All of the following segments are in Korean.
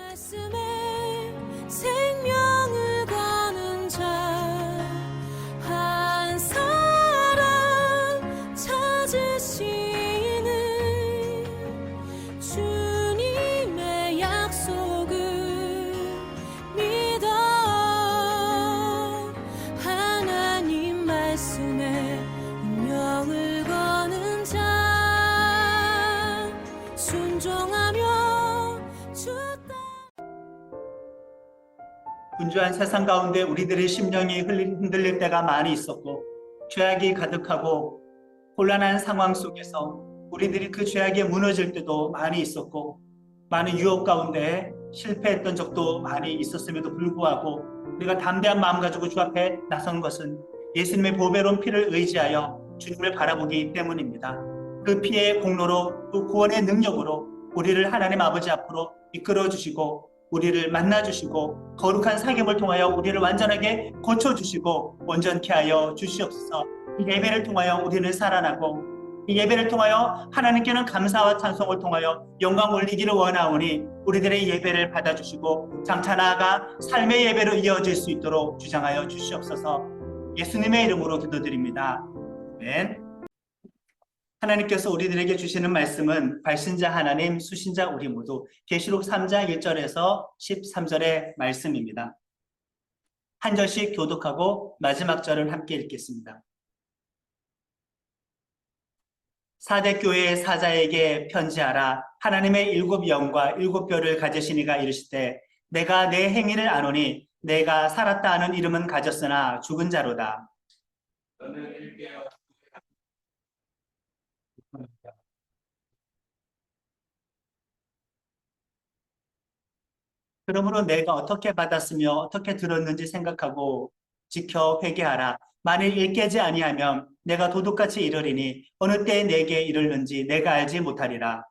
말씀에 생명을 거는 자 한 사람 찾으시는 주님의 약속을 믿어 하나님 말씀에 운명을 거는 자 순종하며 주 분주한 세상 가운데 우리들의 심령이 흔들릴 때가 많이 있었고 죄악이 가득하고 곤란한 상황 속에서 우리들이 그 죄악에 무너질 때도 많이 있었고 많은 유혹 가운데 실패했던 적도 많이 있었음에도 불구하고 우리가 담대한 마음 가지고 주 앞에 나선 것은 예수님의 보배로운 피를 의지하여 주님을 바라보기 때문입니다. 그 피의 공로로 그 구원의 능력으로 우리를 하나님 아버지 앞으로 이끌어 주시고 우리를 만나주시고 거룩한 사귐을 통하여 우리를 완전하게 고쳐주시고 온전케 하여 주시옵소서. 이 예배를 통하여 우리는 살아나고 이 예배를 통하여 하나님께는 감사와 찬송을 통하여 영광 올리기를 원하오니 우리들의 예배를 받아주시고 장차 나아가 삶의 예배로 이어질 수 있도록 주장하여 주시옵소서. 예수님의 이름으로 기도드립니다. 아멘. 하나님께서 우리들에게 주시는 말씀은 발신자 하나님, 수신자 우리 모두 계시록 3장 1절에서 13절의 말씀입니다. 한 절씩 교독하고 마지막 절을 함께 읽겠습니다. 사대 교회의 사자에게 편지하라. 하나님의 일곱 영과 일곱 뼈를 가지신 이가 이르시되 내가 내 행위를 아노니 내가 살았다 하는 이름은 가졌으나 죽은 자로다. 그러므로 내가 어떻게 받았으며 어떻게 들었는지 생각하고 지켜 회개하라. 만일 일깨지 아니하면 내가 도둑같이 이르리니 어느 때에 내게 이르는지 내가 알지 못하리라.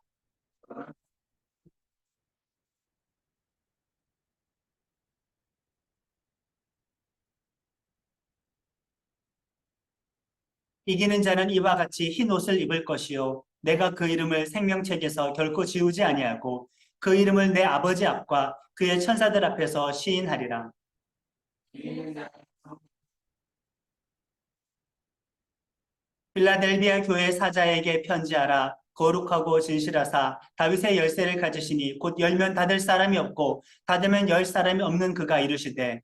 이기는 자는 이와 같이 흰 옷을 입을 것이요 내가 그 이름을 생명책에서 결코 지우지 아니하고 그 이름을 내 아버지 앞과 그의 천사들 앞에서 시인하리라. 필라델비아 교회 사자에게 편지하라. 거룩하고 진실하사 다윗의 열쇠를 가지시니 곧 열면 닫을 사람이 없고 닫으면 열 사람이 없는 그가 이르시되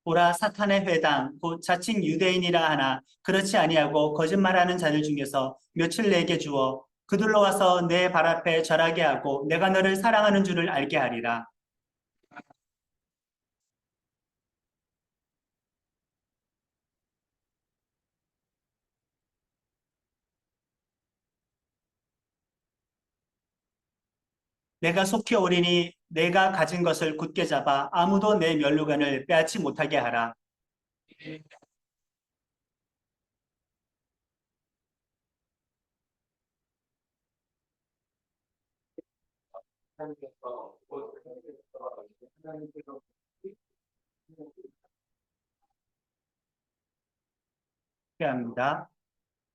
보라 사탄의 회당 곧 자칭 유대인이라 하나 그렇지 아니하고 거짓말하는 자들 중에서 며칠 내게 주어 그들로 와서 내 발 앞에 절하게 하고 내가 너를 사랑하는 줄을 알게 하리라. 내가 속히 오리니 내가 가진 것을 굳게 잡아 아무도 내 면류관을 빼앗지 못하게 하라. 합니다.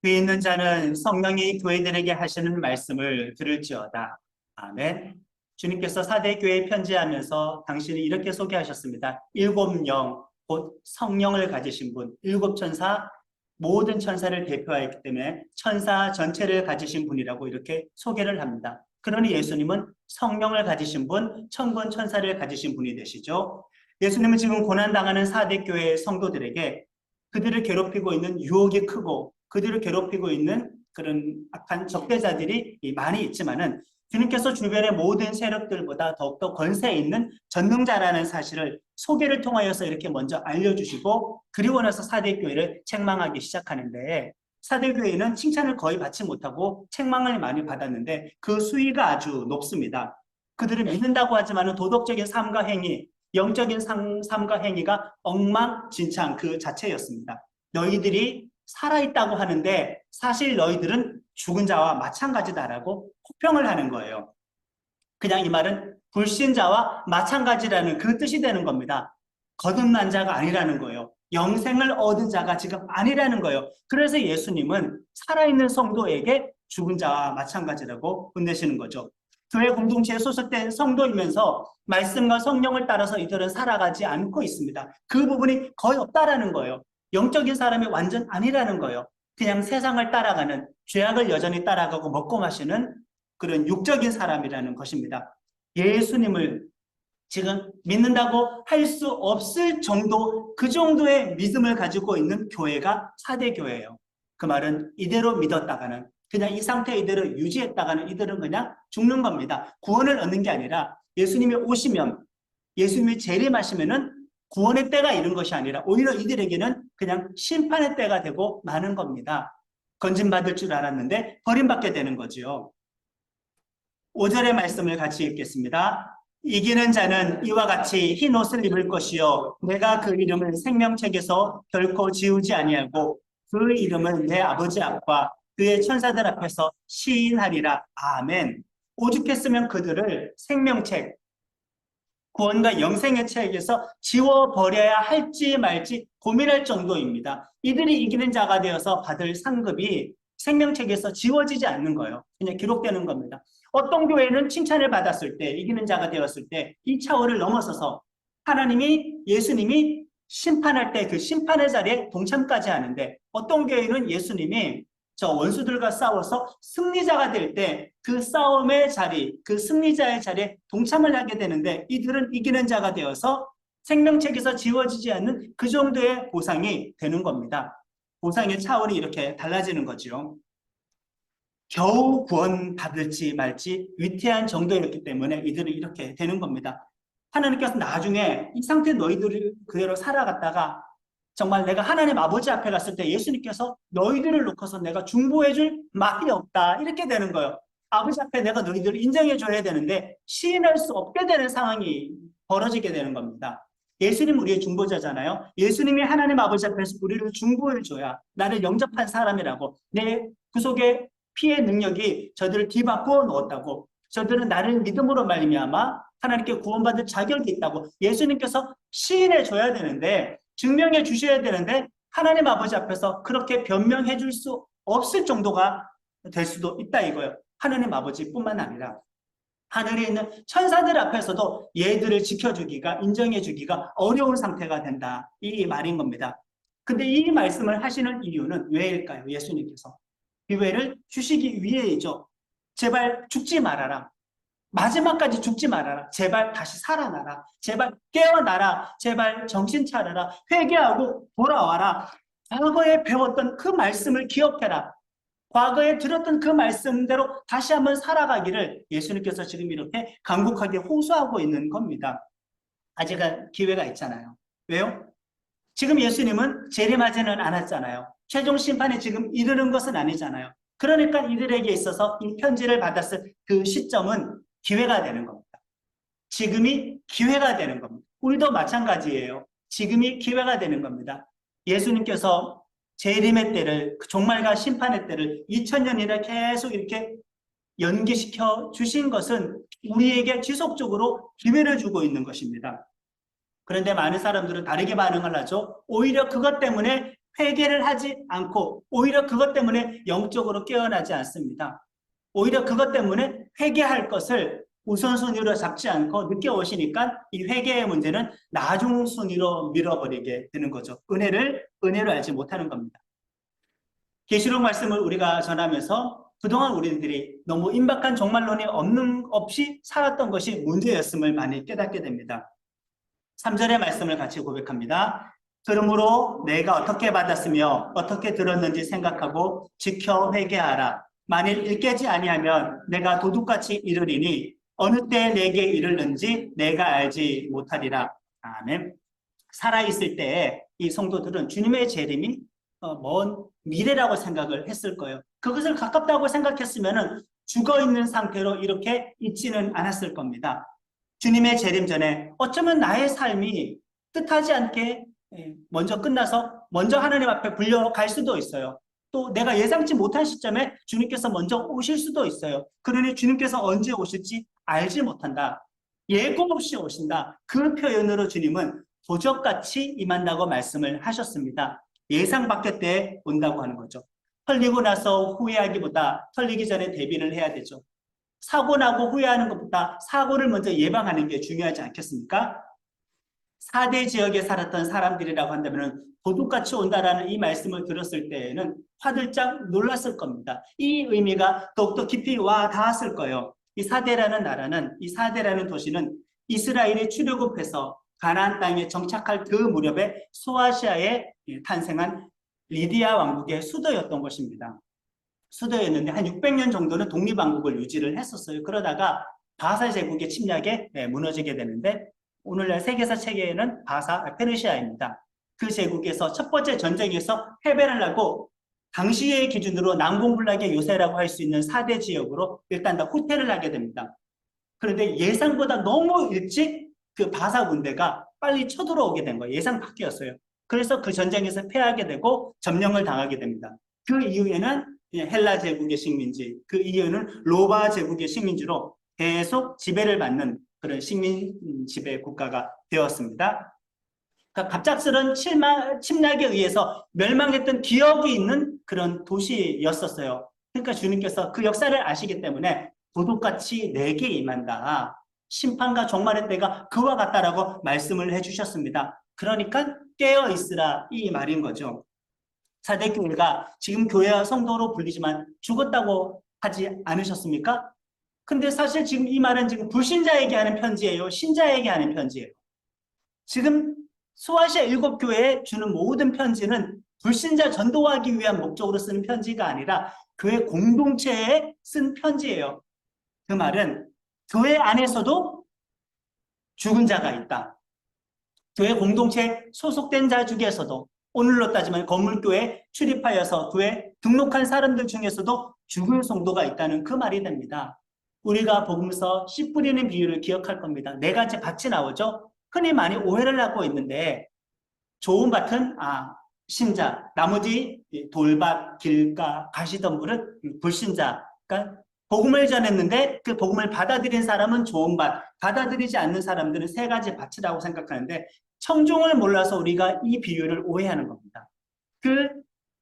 귀 있는 자는 성령이 교회들에게 하시는 말씀을 들을지어다. 아멘. 주님께서 사대 교회에 편지하면서 당신을 이렇게 소개하셨습니다. 일곱 영, 곧 성령을 가지신 분, 일곱 천사, 모든 천사를 대표하였기 때문에 천사 전체를 가지신 분이라고 이렇게 소개를 합니다. 그러니 예수님은 성령을 가지신 분, 천군 천사를 가지신 분이 되시죠. 예수님은 지금 고난당하는 사대 교회의 성도들에게 그들을 괴롭히고 있는 유혹이 크고 그들을 괴롭히고 있는 그런 악한 적대자들이 많이 있지만은 주님께서 주변의 모든 세력들보다 더욱더 권세 있는 전능자라는 사실을 소개를 통하여서 이렇게 먼저 알려주시고 그리고 나서 사대교회를 책망하기 시작하는데 사대교회는 칭찬을 거의 받지 못하고 책망을 많이 받았는데 그 수위가 아주 높습니다. 그들을 믿는다고 하지만 도덕적인 삶과 행위, 영적인 삶과 행위가 엉망진창 그 자체였습니다. 너희들이 살아있다고 하는데 사실 너희들은 죽은 자와 마찬가지다라고 혹평을 하는 거예요. 그냥 이 말은 불신자와 마찬가지라는 그 뜻이 되는 겁니다. 거듭난 자가 아니라는 거예요. 영생을 얻은 자가 지금 아니라는 거예요. 그래서 예수님은 살아있는 성도에게 죽은 자와 마찬가지라고 혼내시는 거죠. 교회 공동체에 소속된 성도이면서 말씀과 성령을 따라서 이들은 살아가지 않고 있습니다. 그 부분이 거의 없다라는 거예요. 영적인 사람이 완전 아니라는 거예요. 그냥 세상을 따라가는, 죄악을 여전히 따라가고 먹고 마시는 그런 육적인 사람이라는 것입니다. 예수님을 지금 믿는다고 할 수 없을 정도, 그 정도의 믿음을 가지고 있는 교회가 사대교회예요. 그 말은 이대로 믿었다가는, 그냥 이 상태 이대로 유지했다가는 이들은 그냥 죽는 겁니다. 구원을 얻는 게 아니라 예수님이 오시면, 예수님이 재림하시면은 구원의 때가 이른 것이 아니라 오히려 이들에게는 그냥 심판의 때가 되고 마는 겁니다. 건진받을 줄 알았는데 버림받게 되는 거지요. 5절의 말씀을 같이 읽겠습니다. 이기는 자는 이와 같이 흰 옷을 입을 것이요 내가 그 이름을 생명책에서 결코 지우지 아니하고 그 이름은 내 아버지 앞과 그의 천사들 앞에서 시인하리라. 아멘. 오죽했으면 그들을 생명책, 구원과 영생의 책에서 지워버려야 할지 말지 고민할 정도입니다. 이들이 이기는 자가 되어서 받을 상급이 생명책에서 지워지지 않는 거예요. 그냥 기록되는 겁니다. 어떤 교회는 칭찬을 받았을 때, 이기는 자가 되었을 때 이 차원을 넘어서서 하나님이, 예수님이 심판할 때 그 심판의 자리에 동참까지 하는데, 어떤 교회는 예수님이 저 원수들과 싸워서 승리자가 될 때 그 싸움의 자리, 그 승리자의 자리에 동참을 하게 되는데, 이들은 이기는 자가 되어서 생명책에서 지워지지 않는 그 정도의 보상이 되는 겁니다. 보상의 차원이 이렇게 달라지는 거죠. 겨우 구원받을지 말지 위태한 정도였기 때문에 이들은 이렇게 되는 겁니다. 하나님께서 나중에 이 상태 너희들이 그대로 살아갔다가 정말 내가 하나님 아버지 앞에 갔을 때 예수님께서 너희들을 놓고서 내가 중보해줄 말이 없다, 이렇게 되는 거예요. 아버지 앞에 내가 너희들을 인정해줘야 되는데 시인할 수 없게 되는 상황이 벌어지게 되는 겁니다. 예수님 우리의 중보자잖아요. 예수님이 하나님 아버지 앞에서 우리를 중보해줘야 나를 영접한 사람이라고, 내 구속의 피의 능력이 저들을 뒤바꿔 놓았다고, 저들은 나를 믿음으로 말미암아 하나님께 구원받을 자격이 있다고 예수님께서 시인해 줘야 되는데, 증명해 주셔야 되는데, 하나님 아버지 앞에서 그렇게 변명해 줄 수 없을 정도가 될 수도 있다 이거예요. 하나님 아버지뿐만 아니라 하늘에 있는 천사들 앞에서도 얘들을 지켜주기가, 인정해주기가 어려운 상태가 된다, 이 말인 겁니다. 근데 이 말씀을 하시는 이유는 왜일까요? 예수님께서 기회를 주시기 위해이죠. 제발 죽지 말아라. 마지막까지 죽지 말아라. 제발 다시 살아나라. 제발 깨어나라. 제발 정신 차려라. 회개하고 돌아와라. 과거에 배웠던 그 말씀을 기억해라. 과거에 들었던 그 말씀대로 다시 한번 살아가기를 예수님께서 지금 이렇게 간곡하게 호소하고 있는 겁니다. 아직은 기회가 있잖아요. 왜요? 지금 예수님은 재림하지는 않았잖아요. 최종 심판에 지금 이르는 것은 아니잖아요. 그러니까 이들에게 있어서 이 편지를 받았을 그 시점은 기회가 되는 겁니다. 지금이 기회가 되는 겁니다. 우리도 마찬가지예요. 지금이 기회가 되는 겁니다. 예수님께서 재림의 때를, 종말과 심판의 때를 2000년이나 계속 이렇게 연기시켜 주신 것은 우리에게 지속적으로 기회를 주고 있는 것입니다. 그런데 많은 사람들은 다르게 반응을 하죠. 오히려 그것 때문에 회개를 하지 않고, 오히려 그것 때문에 영적으로 깨어나지 않습니다. 오히려 그것 때문에 회개할 것을 우선순위로 잡지 않고 늦게 오시니까 이 회개의 문제는 나중 순위로 밀어버리게 되는 거죠. 은혜를 알지 못하는 겁니다. 계시록 말씀을 우리가 전하면서 그동안 우리들이 너무 임박한 종말론이 없이 살았던 것이 문제였음을 많이 깨닫게 됩니다. 3절의 말씀을 같이 고백합니다. 그러므로 내가 어떻게 받았으며 어떻게 들었는지 생각하고 지켜 회개하라. 만일 일깨지 아니하면 내가 도둑같이 이르리니 어느 때 내게 이르는지 내가 알지 못하리라. 아멘. 살아있을 때 이 성도들은 주님의 재림이 먼 미래라고 생각을 했을 거예요. 그것을 가깝다고 생각했으면 죽어있는 상태로 이렇게 있지는 않았을 겁니다. 주님의 재림 전에 어쩌면 나의 삶이 뜻하지 않게 먼저 끝나서 먼저 하나님 앞에 불려갈 수도 있어요. 또 내가 예상치 못한 시점에 주님께서 먼저 오실 수도 있어요. 그러니 주님께서 언제 오실지 알지 못한다. 예고 없이 오신다. 그 표현으로 주님은 도적같이 임한다고 말씀을 하셨습니다. 예상 밖의 때에 온다고 하는 거죠. 털리고 나서 후회하기보다 털리기 전에 대비를 해야 되죠. 사고 나고 후회하는 것보다 사고를 먼저 예방하는 게 중요하지 않겠습니까? 4대 지역에 살았던 사람들이라고 한다면 도둑같이 온다라는 이 말씀을 들었을 때에는 화들짝 놀랐을 겁니다. 이 의미가 더욱더 깊이 와 닿았을 거예요. 이 사대라는 나라는, 이 사대라는 도시는 이스라엘이 출애굽해서 가나안 땅에 정착할 그 무렵에 소아시아에 탄생한 리디아 왕국의 수도였던 것입니다. 수도였는데 한 600년 정도는 독립왕국을 유지를 했었어요. 그러다가 바사 제국의 침략에 무너지게 되는데 오늘날 세계사 체계에는 페르시아입니다. 그 제국에서 첫 번째 전쟁에서 패배를 하고 당시의 기준으로 난공불락의 요새라고 할 수 있는 4대 지역으로 일단 다 후퇴를 하게 됩니다. 그런데 예상보다 너무 일찍 그 바사 군대가 빨리 쳐들어오게 된 거예요. 예상 밖이었어요. 그래서 그 전쟁에서 패하게 되고 점령을 당하게 됩니다. 그 이후에는 헬라 제국의 식민지, 그 이후에는 로마 제국의 식민지로 계속 지배를 받는 그런 식민 지배 국가가 되었습니다. 그러니까 갑작스런 침략에 의해서 멸망했던 기억이 있는 그런 도시였었어요. 그러니까 주님께서 그 역사를 아시기 때문에 도둑같이 내게 임한다. 심판과 종말의 때가 그와 같다라고 말씀을 해주셨습니다. 그러니까 깨어 있으라 이 말인 거죠. 사대교회가 지금 교회와 성도로 불리지만 죽었다고 하지 않으셨습니까? 근데 사실 지금 이 말은 지금 불신자에게 하는 편지예요? 신자에게 하는 편지예요? 지금 소아시아 7교회에 주는 모든 편지는 불신자 전도하기 위한 목적으로 쓰는 편지가 아니라 교회 공동체에 쓴 편지예요. 그 말은 교회 안에서도 죽은 자가 있다. 교회 공동체에 소속된 자 중에서도 오늘로 따지면 건물교회에 출입하여서 교회에 등록한 사람들 중에서도 죽은 성도가 있다는 그 말이 됩니다. 우리가 복음서 씨 뿌리는 비유를 기억할 겁니다. 4가지 밭이 나오죠. 흔히 많이 오해를 하고 있는데 좋은 밭은 신자, 나머지 돌밭, 길가, 가시덤불은 불신자. 그러니까 복음을 전했는데 그 복음을 받아들인 사람은 좋은 밭, 받아들이지 않는 사람들은 3가지 밭이라고 생각하는데 청중을 몰라서 우리가 이 비유를 오해하는 겁니다. 그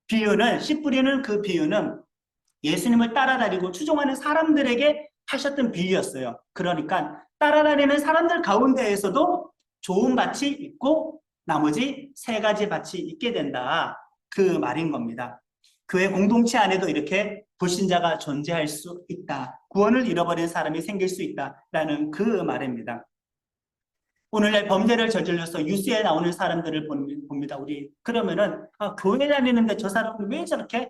비유는, 씨 뿌리는 그 비유는 예수님을 따라다니고 추종하는 사람들에게 하셨던 비유였어요. 그러니까 따라다니는 사람들 가운데에서도 좋은 밭이 있고 나머지 3가지 밭이 있게 된다. 그 말인 겁니다. 교회 공동체 안에도 이렇게 불신자가 존재할 수 있다. 구원을 잃어버린 사람이 생길 수 있다라는 그 말입니다. 오늘날 범죄를 저질러서 뉴스에 나오는 사람들을 봅니다. 우리 그러면은 교회 다니는데 저 사람은 왜 저렇게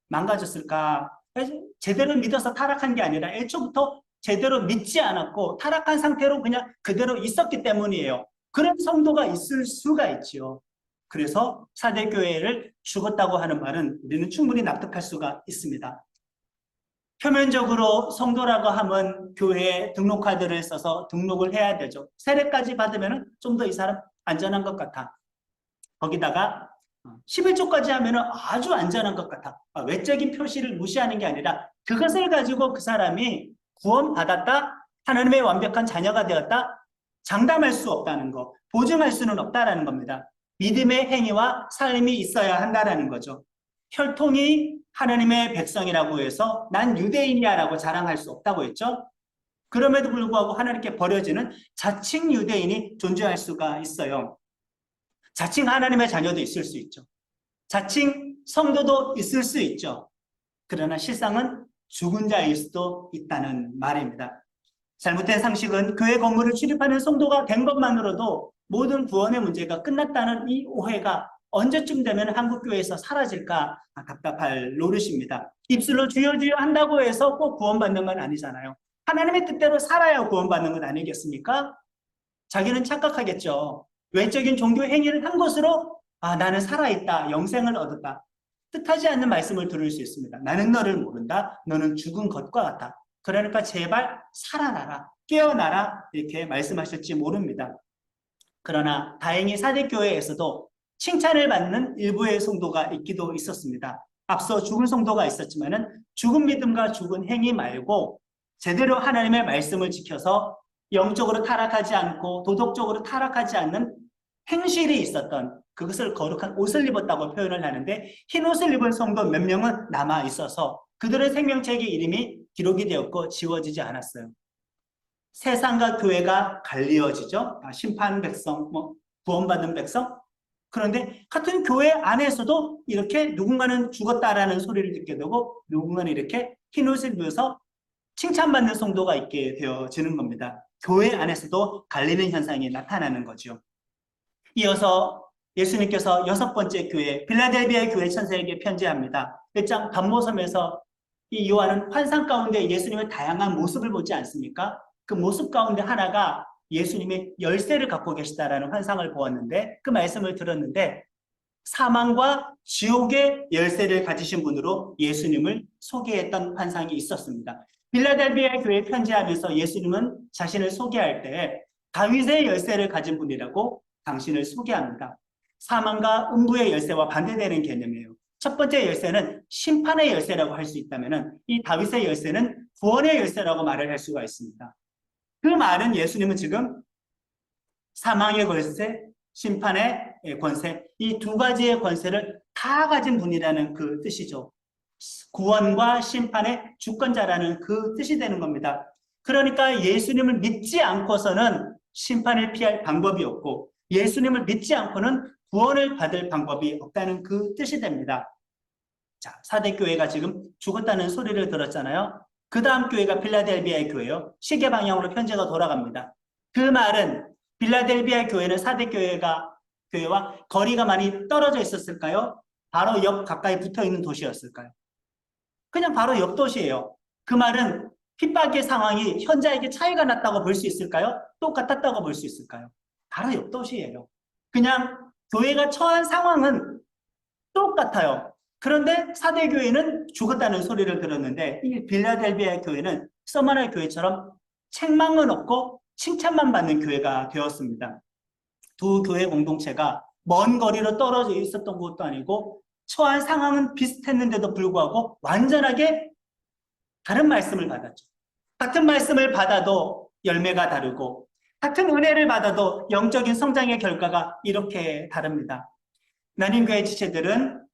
망가졌을까? 제대로 믿어서 타락한 게 아니라 애초부터 제대로 믿지 않았고 타락한 상태로 그냥 그대로 있었기 때문이에요. 그런 성도가 있을 수가 있지요. 그래서 사대교회를 죽었다고 하는 말은 우리는 충분히 납득할 수가 있습니다. 표면적으로 성도라고 하면 교회에 등록카드를 써서 등록을 해야 되죠. 세례까지 받으면 좀 더 이 사람 안전한 것 같아. 거기다가 11조까지 하면 아주 안전한 것 같아. 외적인 표시를 무시하는 게 아니라 그것을 가지고 그 사람이 구원받았다, 하나님의 완벽한 자녀가 되었다, 장담할 수 없다는 거, 보증할 수는 없다라는 겁니다. 믿음의 행위와 삶이 있어야 한다라는 거죠. 혈통이 하나님의 백성이라고 해서 난 유대인이야 라고 자랑할 수 없다고 했죠. 그럼에도 불구하고 하나님께 버려지는 자칭 유대인이 존재할 수가 있어요. 자칭 하나님의 자녀도 있을 수 있죠. 자칭 성도도 있을 수 있죠. 그러나 실상은 죽은 자일 수도 있다는 말입니다. 잘못된 상식은 교회 건물을 출입하는 성도가 된 것만으로도 모든 구원의 문제가 끝났다는 이 오해가 언제쯤 되면 한국교회에서 사라질까 답답할 노릇입니다. 입술로 주여 주여 한다고 해서 꼭 구원받는 건 아니잖아요. 하나님의 뜻대로 살아야 구원받는 건 아니겠습니까? 자기는 착각하겠죠. 외적인 종교 행위를 한 것으로 나는 살아있다, 영생을 얻었다. 뜻하지 않는 말씀을 들을 수 있습니다. 나는 너를 모른다. 너는 죽은 것과 같다. 그러니까 제발 살아나라, 깨어나라 이렇게 말씀하실지 모릅니다. 그러나 다행히 사대교회에서도 칭찬을 받는 일부의 성도가 있기도 있었습니다. 앞서 죽은 성도가 있었지만은 죽은 믿음과 죽은 행위 말고 제대로 하나님의 말씀을 지켜서 영적으로 타락하지 않고 도덕적으로 타락하지 않는 행실이 있었던, 그것을 거룩한 옷을 입었다고 표현을 하는데, 흰 옷을 입은 성도 몇 명은 남아 있어서 그들의 생명책의 이름이 기록이 되었고 지워지지 않았어요. 세상과 교회가 갈리어지죠. 심판 백성, 구원받은 백성. 그런데 같은 교회 안에서도 이렇게 누군가는 죽었다라는 소리를 듣게 되고 누군가는 이렇게 흰 옷을 입어서 칭찬받는 성도가 있게 되어지는 겁니다. 교회 안에서도 갈리는 현상이 나타나는 거죠. 이어서 예수님께서 6번째 교회, 빌라델비아 교회 천사에게 편지합니다. 1장 반모섬에서 이 요한은 환상 가운데 예수님의 다양한 모습을 보지 않습니까? 그 모습 가운데 하나가 예수님의 열쇠를 갖고 계시다라는 환상을 보았는데, 그 말씀을 들었는데 사망과 지옥의 열쇠를 가지신 분으로 예수님을 소개했던 환상이 있었습니다. 빌라델비아 교회에 편지하면서 예수님은 자신을 소개할 때 다윗의 열쇠를 가진 분이라고 당신을 소개합니다. 사망과 음부의 열쇠와 반대되는 개념이에요. 첫 번째 열쇠는 심판의 열쇠라고 할 수 있다면 이 다윗의 열쇠는 구원의 열쇠라고 말을 할 수가 있습니다. 그 말은 예수님은 지금 사망의 권세, 심판의 권세, 이 두 가지의 권세를 다 가진 분이라는 그 뜻이죠. 구원과 심판의 주권자라는 그 뜻이 되는 겁니다. 그러니까 예수님을 믿지 않고서는 심판을 피할 방법이 없고 예수님을 믿지 않고는 구원을 받을 방법이 없다는 그 뜻이 됩니다. 자, 사대교회가 지금 죽었다는 소리를 들었잖아요. 그 다음 교회가 빌라델비아의 교회요. 시계 방향으로 편지가 돌아갑니다. 그 말은 빌라델비아 교회는 사대교회와 거리가 많이 떨어져 있었을까요? 바로 옆 가까이 붙어있는 도시였을까요? 그냥 바로 옆 도시예요. 그 말은 핍박의 상황이 현자에게 차이가 났다고 볼 수 있을까요? 똑같았다고 볼 수 있을까요? 바로 옆 도시예요. 그냥 교회가 처한 상황은 똑같아요. 그런데 사대교회는 죽었다는 소리를 들었는데 이 빌라델비아 교회는 서머나 교회처럼 책망은 없고 칭찬만 받는 교회가 되었습니다. 두 교회 공동체가 먼 거리로 떨어져 있었던 것도 아니고 처한 상황은 비슷했는데도 불구하고 완전하게 다른 말씀을 받았죠. 같은 말씀을 받아도 열매가 다르고 같은 은혜를 받아도 영적인 성장의 결과가 이렇게 다릅니다. 난임교회 지체들은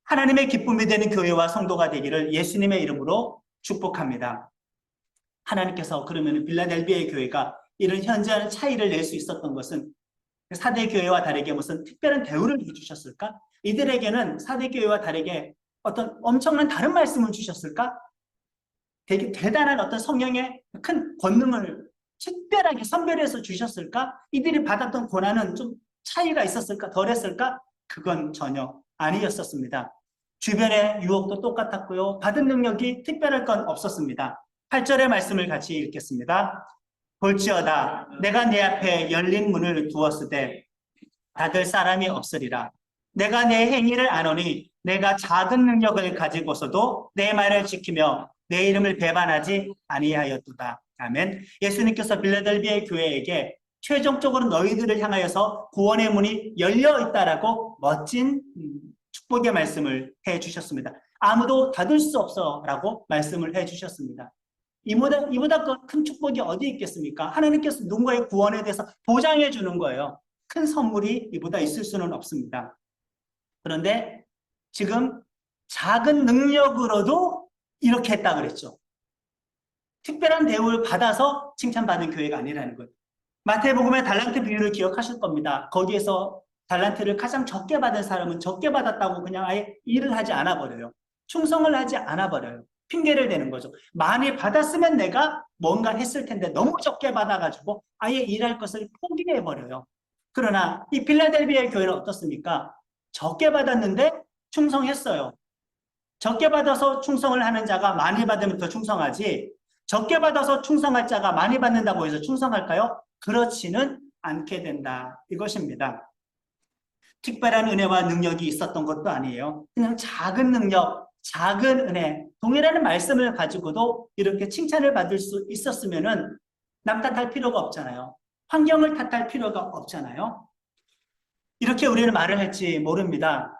하나님의 기쁨이 되는 교회와 성도가 되기를 예수님의 이름으로 축복합니다. 하나님께서 그러면 빌라델비아의 교회가 이런 현저한 차이를 낼 수 있었던 것은 사대교회와 다르게 무슨 특별한 대우를 해주셨을까? 이들에게는 사대교회와 다르게 어떤 엄청난 다른 말씀을 주셨을까? 되게 대단한 어떤 성령의 큰 권능을 특별하게 선별해서 주셨을까? 이들이 받았던 고난은 좀 차이가 있었을까? 덜했을까? 그건 전혀 아니었었습니다. 주변의 유혹도 똑같았고요. 받은 능력이 특별할 건 없었습니다. 8절의 말씀을 같이 읽겠습니다. 볼지어다 내가 내 앞에 열린 문을 두었으되 닫을 사람이 없으리라. 내가 내 행위를 아노니 내가 작은 능력을 가지고서도 내 말을 지키며 내 이름을 배반하지 아니하였도다. 아멘. 예수님께서 빌라델비아 교회에게 최종적으로 너희들을 향하여서 구원의 문이 열려 있다라고 멋진 축복의 말씀을 해주셨습니다. 아무도 닫을 수 없어라고 말씀을 해주셨습니다. 이보다 큰 축복이 어디 있겠습니까? 하나님께서 누군가의 구원에 대해서 보장해 주는 거예요. 큰 선물이 이보다 있을 수는 없습니다. 그런데 지금 작은 능력으로도 이렇게 했다 그랬죠. 특별한 대우를 받아서 칭찬받은 교회가 아니라는 거예요. 마태복음의 달란트 비유를 기억하실 겁니다. 거기에서 달란트를 가장 적게 받은 사람은 적게 받았다고 그냥 아예 일을 하지 않아 버려요. 충성을 하지 않아 버려요. 핑계를 대는 거죠. 많이 받았으면 내가 뭔가 했을 텐데 너무 적게 받아가지고 아예 일할 것을 포기해 버려요. 그러나 이 필라델비아 교회는 어떻습니까? 적게 받았는데 충성했어요. 적게 받아서 충성을 하는 자가 많이 받으면 더 충성하지, 적게 받아서 충성할 자가 많이 받는다고 해서 충성할까요? 그렇지는 않게 된다. 이것입니다. 특별한 은혜와 능력이 있었던 것도 아니에요. 그냥 작은 능력, 작은 은혜, 동일한 말씀을 가지고도 이렇게 칭찬을 받을 수 있었으면은 남 탓할 필요가 없잖아요. 환경을 탓할 필요가 없잖아요. 이렇게 우리는 말을 할지 모릅니다.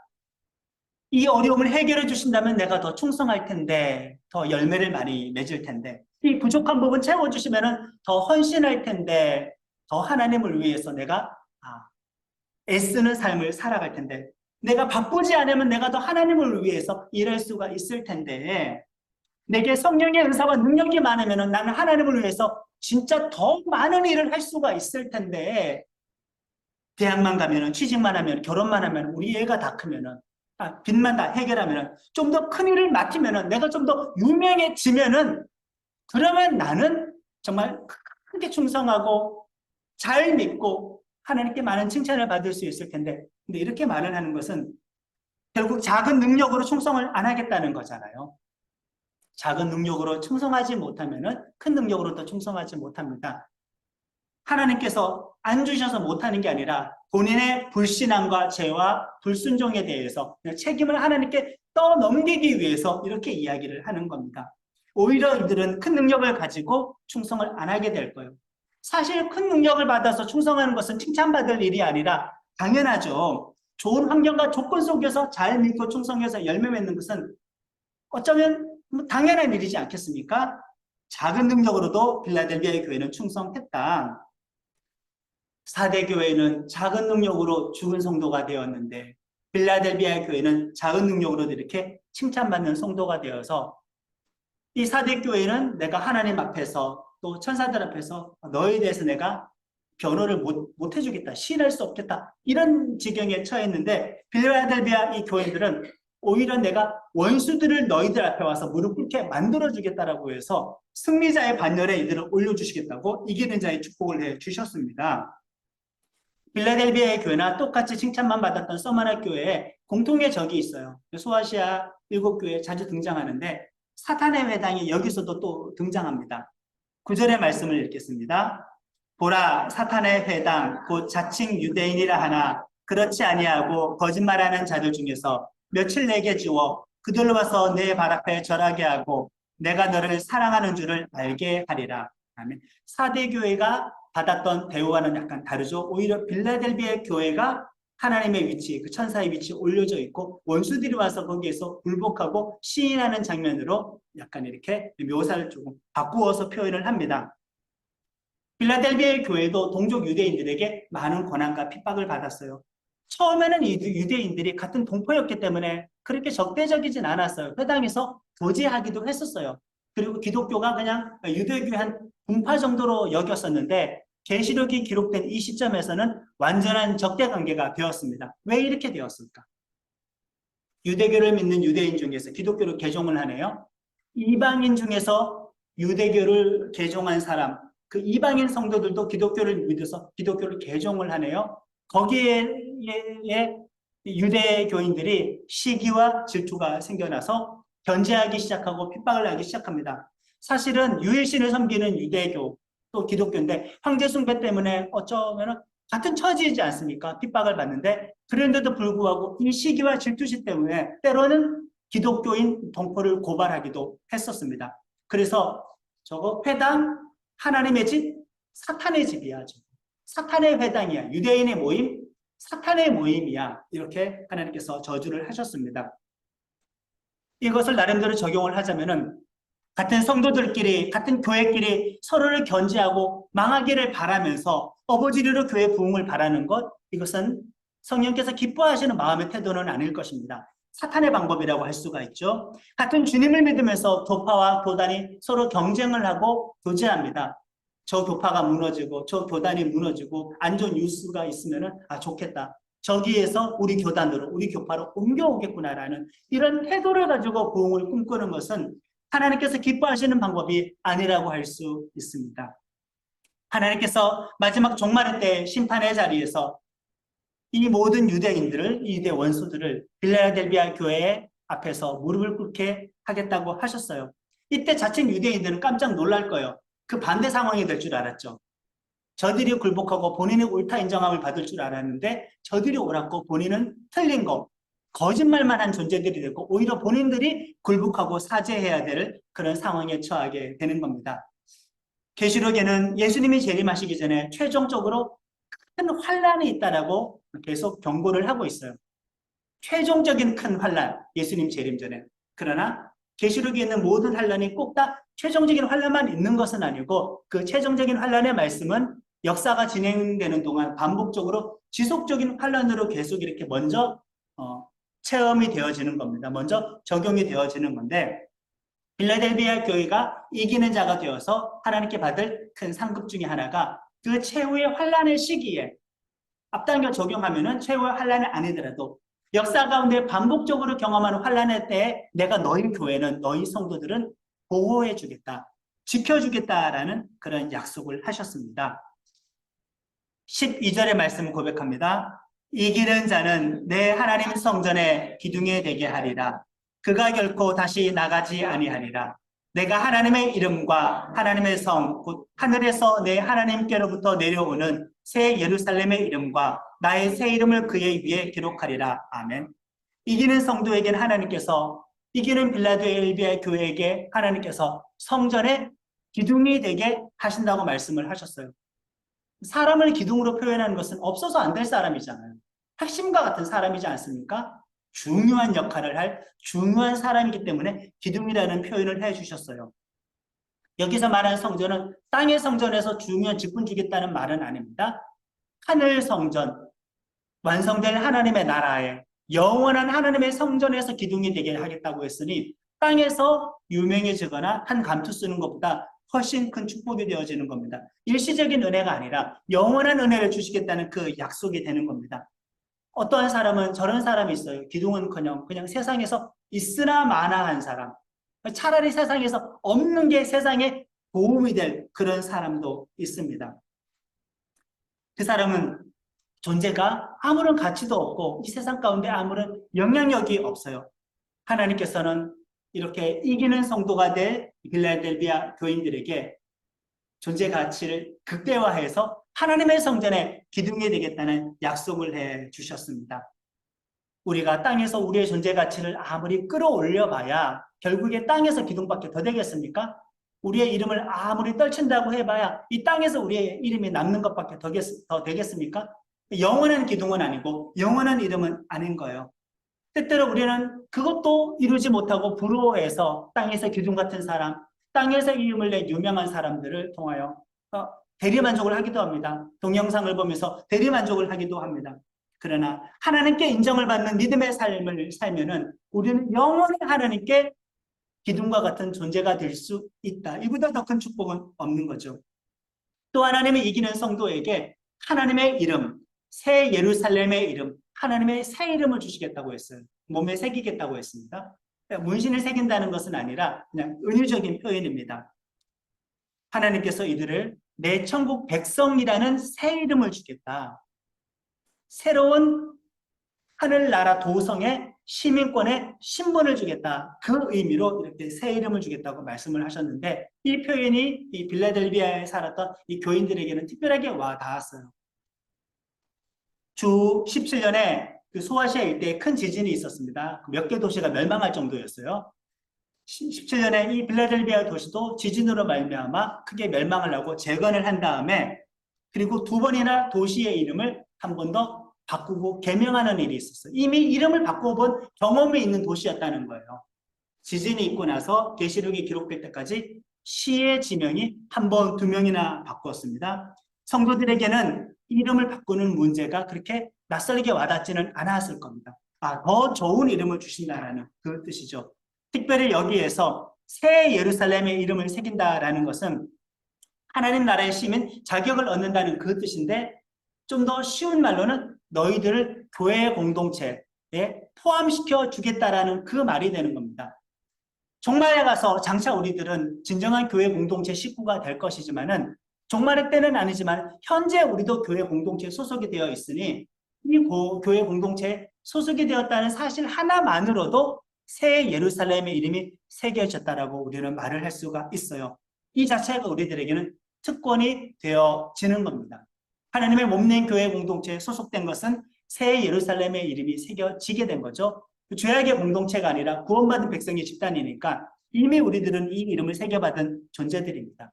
이 어려움을 해결해 주신다면 내가 더 충성할 텐데, 더 열매를 많이 맺을 텐데, 이 부족한 부분 채워주시면은 더 헌신할 텐데, 더 하나님을 위해서 내가 애쓰는 삶을 살아갈 텐데, 내가 바쁘지 않으면 내가 더 하나님을 위해서 일할 수가 있을 텐데, 내게 성령의 은사와 능력이 많으면 나는 하나님을 위해서 진짜 더 많은 일을 할 수가 있을 텐데, 대학만 가면은, 취직만 하면, 결혼만 하면, 우리 애가 다 크면은, 빚만 다 해결하면은, 좀 더 큰 일을 맡으면은, 내가 좀 더 유명해지면은, 그러면 나는 정말 크게 충성하고 잘 믿고 하나님께 많은 칭찬을 받을 수 있을 텐데, 근데 이렇게 말을 하는 것은 결국 작은 능력으로 충성을 안 하겠다는 거잖아요. 작은 능력으로 충성하지 못하면은 큰 능력으로 또 충성하지 못합니다. 하나님께서 안 주셔서 못하는 게 아니라 본인의 불신앙과 죄와 불순종에 대해서 책임을 하나님께 떠넘기기 위해서 이렇게 이야기를 하는 겁니다. 오히려 이들은 큰 능력을 가지고 충성을 안 하게 될 거예요. 사실 큰 능력을 받아서 충성하는 것은 칭찬받을 일이 아니라 당연하죠. 좋은 환경과 조건 속에서 잘 믿고 충성해서 열매 맺는 것은 어쩌면 당연한 일이지 않겠습니까? 작은 능력으로도 빌라델비아의 교회는 충성했다. 4대 교회는 작은 능력으로 죽은 성도가 되었는데 빌라델비아 교회는 작은 능력으로도 이렇게 칭찬받는 성도가 되어서 이 4대 교회는 내가 하나님 앞에서 또 천사들 앞에서 너에 대해서 내가 변호를 못 해주겠다, 시인할 수 없겠다, 이런 지경에 처했는데 빌라델비아 이 교회들은 오히려 내가 원수들을 너희들 앞에 와서 무릎 꿇게 만들어주겠다라고 해서 승리자의 반열에 이들을 올려주시겠다고 이기는 자의 축복을 해주셨습니다. 빌라델비아의 교회나 똑같이 칭찬만 받았던 서머나 교회에 공통의 적이 있어요. 소아시아 7교회에 자주 등장하는데 사탄의 회당이 여기서도 또 등장합니다. 9절의 말씀을 읽겠습니다. 보라, 사탄의 회당 곧 자칭 유대인이라 하나 그렇지 아니하고 거짓말하는 자들 중에서 며칠 내게 주어 그들로 와서 내 발 앞에 절하게 하고 내가 너를 사랑하는 줄을 알게 하리라. 아멘. 4대 교회가 받았던 대우와는 약간 다르죠. 오히려 빌라델비아 교회가 하나님의 위치, 그 천사의 위치에 올려져 있고 원수들이 와서 거기에서 굴복하고 시인하는 장면으로 약간 이렇게 묘사를 조금 바꾸어서 표현을 합니다. 빌라델비아 교회도 동족 유대인들에게 많은 고난과 핍박을 받았어요. 처음에는 이 유대인들이 같은 동포였기 때문에 그렇게 적대적이진 않았어요. 회당에서 교제하기도 했었어요. 그리고 기독교가 그냥 유대교의 한 분파 정도로 여겼었는데 계시록이 기록된 이 시점에서는 완전한 적대관계가 되었습니다. 왜 이렇게 되었을까? 유대교를 믿는 유대인 중에서 기독교를 개종을 하네요. 이방인 중에서 유대교를 개종한 사람, 그 이방인 성도들도 기독교를 믿어서 기독교를 개종을 하네요. 거기에 유대교인들이 시기와 질투가 생겨나서 견제하기 시작하고 핍박을 하기 시작합니다. 사실은 유일신을 섬기는 유대교 또 기독교인데 황제 숭배 때문에 어쩌면 같은 처지이지 않습니까? 핍박을 받는데 그런데도 불구하고 이 시기와 질투시 때문에 때로는 기독교인 동포를 고발하기도 했었습니다. 그래서 저거 회당 하나님의 집, 사탄의 집이야. 사탄의 회당이야. 유대인의 모임, 사탄의 모임이야. 이렇게 하나님께서 저주를 하셨습니다. 이것을 나름대로 적용을 하자면은 같은 성도들끼리, 같은 교회끼리 서로를 견제하고 망하기를 바라면서 어버지리로 교회 부흥을 바라는 것, 이것은 성령께서 기뻐하시는 마음의 태도는 아닐 것입니다. 사탄의 방법이라고 할 수가 있죠. 같은 주님을 믿으면서 교파와 교단이 서로 경쟁을 하고 교제합니다. 저 교파가 무너지고 저 교단이 무너지고 안 좋은 뉴스가 있으면 좋겠다. 저기에서 우리 교단으로, 우리 교파로 옮겨오겠구나라는 이런 태도를 가지고 부흥을 꿈꾸는 것은 하나님께서 기뻐하시는 방법이 아니라고 할 수 있습니다. 하나님께서 마지막 종말의 때 심판의 자리에서 이 모든 유대인들을, 이 유대 원수들을 빌라델비아 교회 앞에서 무릎을 꿇게 하겠다고 하셨어요. 이때 자칭 유대인들은 깜짝 놀랄 거예요. 그 반대 상황이 될 줄 알았죠. 저들이 굴복하고 본인이 옳다 인정함을 받을 줄 알았는데 저들이 옳았고 본인은 틀린 거, 거짓말만 한 존재들이 되고 오히려 본인들이 굴복하고 사죄해야 될 그런 상황에 처하게 되는 겁니다. 계시록에는 예수님이 재림하시기 전에 최종적으로 큰 환란이 있다라고 계속 경고를 하고 있어요. 최종적인 큰 환란, 예수님 재림 전에. 그러나 계시록에 있는 모든 환란이 꼭 다 최종적인 환란만 있는 것은 아니고 그 최종적인 환란의 말씀은 역사가 진행되는 동안 반복적으로 지속적인 환란으로 계속 이렇게 먼저 체험이 되어지는 겁니다. 먼저 적용이 되어지는 건데 빌라델비아 교회가 이기는 자가 되어서 하나님께 받을 큰 상급 중에 하나가 그 최후의 환란의 시기에 앞당겨 적용하면은 최후의 환란이 아니더라도 역사 가운데 반복적으로 경험하는 환란의 때에 내가 너희 교회는 너희 성도들은 보호해 주겠다, 지켜주겠다라는 그런 약속을 하셨습니다. 12절의 말씀을 고백합니다. 이기는 자는 내 하나님 성전에 기둥에 되게 하리라. 그가 결코 다시 나가지 아니하리라. 내가 하나님의 이름과 하나님의 성, 곧 하늘에서 내 하나님께로부터 내려오는 새 예루살렘의 이름과 나의 새 이름을 그의 위에 기록하리라. 아멘. 이기는 성도에게는 하나님께서, 이기는 빌라델비아 교회에게 하나님께서 성전의 기둥이 되게 하신다고 말씀을 하셨어요. 사람을 기둥으로 표현하는 것은 없어서 안 될 사람이잖아요. 핵심과 같은 사람이지 않습니까? 중요한 역할을 할 중요한 사람이기 때문에 기둥이라는 표현을 해주셨어요. 여기서 말하는 성전은 땅의 성전에서 중요한 직분 주겠다는 말은 아닙니다. 하늘 성전, 완성될 하나님의 나라에 영원한 하나님의 성전에서 기둥이 되게 하겠다고 했으니 땅에서 유명해지거나 한 감투 쓰는 것보다 훨씬 큰 축복이 되어지는 겁니다. 일시적인 은혜가 아니라 영원한 은혜를 주시겠다는 그 약속이 되는 겁니다. 어떠한 사람은 저런 사람이 있어요. 기둥은커녕 그냥 세상에서 있으나 마나한 사람. 차라리 세상에서 없는 게 세상에 도움이 될 그런 사람도 있습니다. 그 사람은 존재가 아무런 가치도 없고 이 세상 가운데 아무런 영향력이 없어요. 하나님께서는 이렇게 이기는 성도가 될 빌라델비아 교인들에게 존재 가치를 극대화해서 하나님의 성전에 기둥이 되겠다는 약속을 해 주셨습니다. 우리가 땅에서 우리의 존재 가치를 아무리 끌어올려 봐야 결국에 땅에서 기둥밖에 더 되겠습니까? 우리의 이름을 아무리 떨친다고 해봐야 이 땅에서 우리의 이름이 남는 것밖에 더 되겠습니까? 영원한 기둥은 아니고 영원한 이름은 아닌 거예요. 때때로 우리는 그것도 이루지 못하고 부러워해서 땅에서 기둥 같은 사람, 땅에서 이름을 내 유명한 사람들을 통하여 대리만족을 하기도 합니다. 동영상을 보면서 대리만족을 하기도 합니다. 그러나 하나님께 인정을 받는 믿음의 삶을 살면은 우리는 영원히 하나님께 기둥과 같은 존재가 될 수 있다. 이보다 더 큰 축복은 없는 거죠. 또 하나님이 이기는 성도에게 하나님의 이름, 새 예루살렘의 이름, 하나님의 새 이름을 주시겠다고 했어요. 몸에 새기겠다고 했습니다. 문신을 새긴다는 것은 아니라 그냥 은유적인 표현입니다. 하나님께서 이들을 내 천국 백성이라는 새 이름을 주겠다. 새로운 하늘나라 도성의 시민권의 신분을 주겠다. 그 의미로 이렇게 새 이름을 주겠다고 말씀을 하셨는데 이 표현이 이 빌라델비아에 살았던 이 교인들에게는 특별하게 와 닿았어요. 주 17년에 그 소아시아 일대에 큰 지진이 있었습니다. 몇 개 도시가 멸망할 정도였어요. 17년에 이 빌라델비아 도시도 지진으로 말미암아 크게 멸망을 하고 재건을 한 다음에 그리고 2번이나 도시의 이름을 한 번 더 바꾸고 개명하는 일이 있었어요. 이미 이름을 바꿔본 경험이 있는 도시였다는 거예요. 지진이 있고 나서 계시록이 기록될 때까지 시의 지명이 한 번, 2명이나 바꾸었습니다. 성도들에게는 이름을 바꾸는 문제가 그렇게 낯설게 와닿지는 않았을 겁니다. 더 좋은 이름을 주신다라는 그 뜻이죠. 특별히 여기에서 새 예루살렘의 이름을 새긴다라는 것은 하나님 나라의 시민 자격을 얻는다는 그 뜻인데 좀 더 쉬운 말로는 너희들을 교회 공동체에 포함시켜 주겠다라는 그 말이 되는 겁니다. 종말에 가서 장차 우리들은 진정한 교회 공동체 식구가 될 것이지만은 종말의 때는 아니지만 현재 우리도 교회 공동체에 소속이 되어 있으니 이 교회 공동체에 소속이 되었다는 사실 하나만으로도 새 예루살렘의 이름이 새겨졌다라고 우리는 말을 할 수가 있어요. 이 자체가 우리들에게는 특권이 되어지는 겁니다. 하나님의 몸낸 교회 공동체에 소속된 것은 새 예루살렘의 이름이 새겨지게 된 거죠. 죄악의 공동체가 아니라 구원받은 백성의 집단이니까 이미 우리들은 이 이름을 새겨받은 존재들입니다.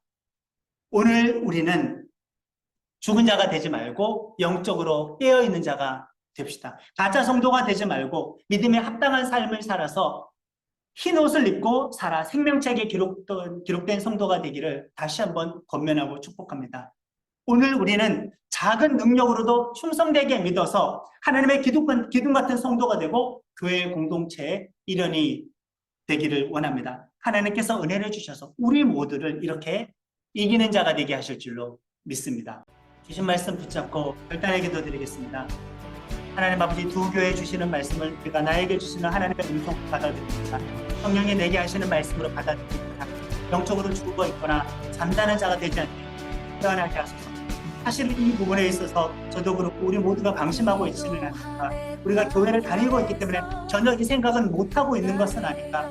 오늘 우리는 죽은 자가 되지 말고 영적으로 깨어있는 자가 됩시다. 가짜 성도가 되지 말고 믿음에 합당한 삶을 살아서 흰 옷을 입고 살아 생명책에 기록된 성도가 되기를 다시 한번 권면하고 축복합니다. 오늘 우리는 작은 능력으로도 충성되게 믿어서 하나님의 기둥 같은 성도가 되고 교회 공동체의 일원이 되기를 원합니다. 하나님께서 은혜를 주셔서 우리 모두를 이렇게 이기는 자가 되게 하실 줄로 믿습니다. 주신 말씀 붙잡고 결단의 기도 드리겠습니다. 하나님 아버지, 두 교회 주시는 말씀을 우리가 나에게 주시는 하나님의 음성 받아들입니다. 성령이 내게 하시는 말씀으로 받아들입니다. 영적으로 죽어 있거나 잠자는 자가 되지 않게 태어나게 하소서. 사실 이 부분에 있어서 저도 그렇고 우리 모두가 방심하고 있지는 않습니다. 우리가 교회를 다니고 있기 때문에 전혀 이 생각은 못하고 있는 것은 아닌가.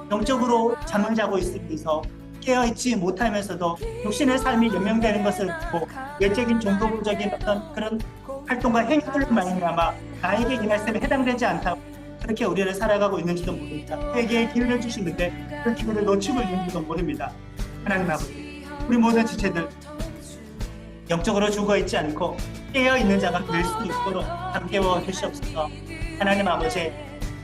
영적으로 잠을 자고 있으면서 깨어있지 못하면서도 육신의 삶이 연명되는 것을 보고 외적인 종교적인 어떤 그런 활동과 행위들로 말미암아 나에게 이 말씀에 해당되지 않다고 그렇게 우리는 살아가고 있는지도 모릅니다. 회개의 기회를 주시는데 그 기회를 놓치고 있는지도 모릅니다. 하나님 아버지, 우리 모든 지체들 영적으로 죽어있지 않고 깨어있는 자가 될 수 있도록 함께워 주시옵소서. 하나님 아버지,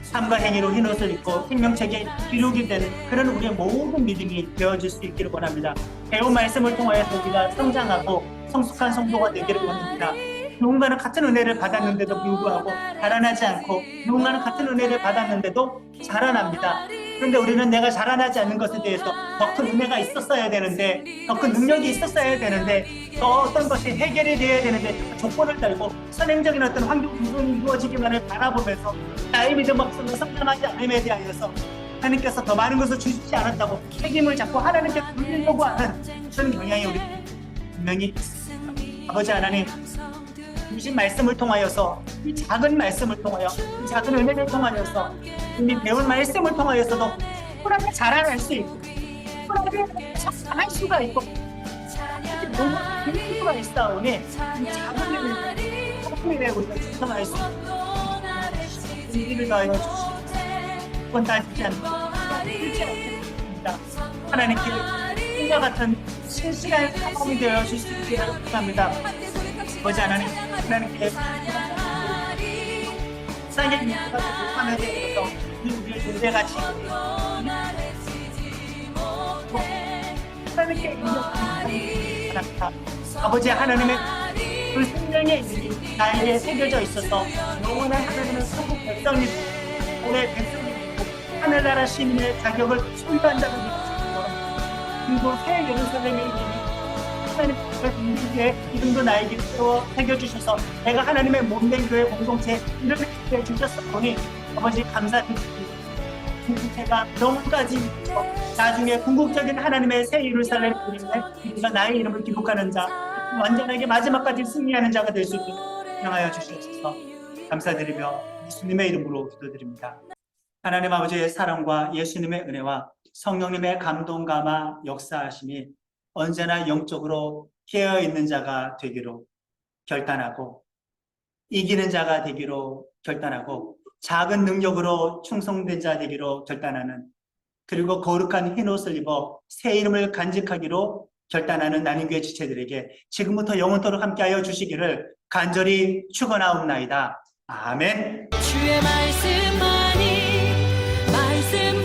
삶과 행위로 흰옷을 입고 생명책에 기록이 되는 그런 우리의 모든 믿음이 되어질 수 있기를 원합니다. 배운 말씀을 통하여서 우리가 성장하고 성숙한 성도가 되기를 원합니다. 누군가는 같은 은혜를 받았는데도 불구하고 자라나지 않고 누군가는 같은 은혜를 받았는데도 자라납니다. 그런데 우리는 내가 자라나지 않는 것에 대해서 더 큰 은혜가 있었어야 되는데, 더 큰 능력이 있었어야 되는데, 더 어떤 것이 해결이 되어야 되는데 조건을 달고 선행적인 어떤 환경 구성이 이루어지기만을 바라보면서 나의 믿음 없음을 성장하지 않음에 대하여서 하나님께서 더 많은 것을 주시지 않았다고 책임을 잡고 하나님께 돌리려고 하는 그런 경향이 우리 분명히 있습니다. 아버지 하나님, 주신 말씀을 통하여서 이 작은 말씀을 통하여 이 작은 은혜를 통하여서 이미 배운 말씀을 통하여서도 쿨하게 자라날 수 있고 쿨하게 성장할 수가 있고 너무 큰 수가 있사오니 이 작은 은혜를 우리가 충성할 수 있고 의미를 더하여 주시옵소서. 그건 따지지 않고 그렇지 않습니다. 하나님께 인과 같은 실시간 사람이 되어 주실 수 있기를 바랍니다. 아버지 하나님께 싸게 믿어서 못하는 데 있어서 우리의 존재가치 하나님께 인정합니다. 아버지 하나님의 그 생명의 이름이 나에게 새겨져 있어서 영원한 하나님의 천국 백성이 올해 백성이 되고 하늘나라 시민의 자격을 소유한 자가 되었습니다. 그리고 새 예루살렘의 이름이 하나님의 이름도 나에게 세워 새겨주셔서 내가 하나님의 몸된 교회 공동체에 이름을 주셨사오니 아버지 감사드립니다. 공동체가 영원까지 나중에 궁극적인 하나님의 새 예루살렘 이름에 우리가 나의 이름을 기록하는 자, 완전하게 마지막까지 승리하는 자가 될 수 있도록 향하여 주시옵소서. 감사드리며 예수님의 이름으로 기도드립니다. 하나님 아버지의 사랑과 예수님의 은혜와 성령님의 감동 감화 역사하심이 언제나 영적으로 깨어있는 자가 되기로 결단하고 이기는 자가 되기로 결단하고 작은 능력으로 충성된 자 되기로 결단하는, 그리고 거룩한 흰옷을 입어 새 이름을 간직하기로 결단하는 나눔교회 지체들에게 지금부터 영원토록 함께하여 주시기를 간절히 축원하옵나이다. 아멘. 주의 말씀만이 말씀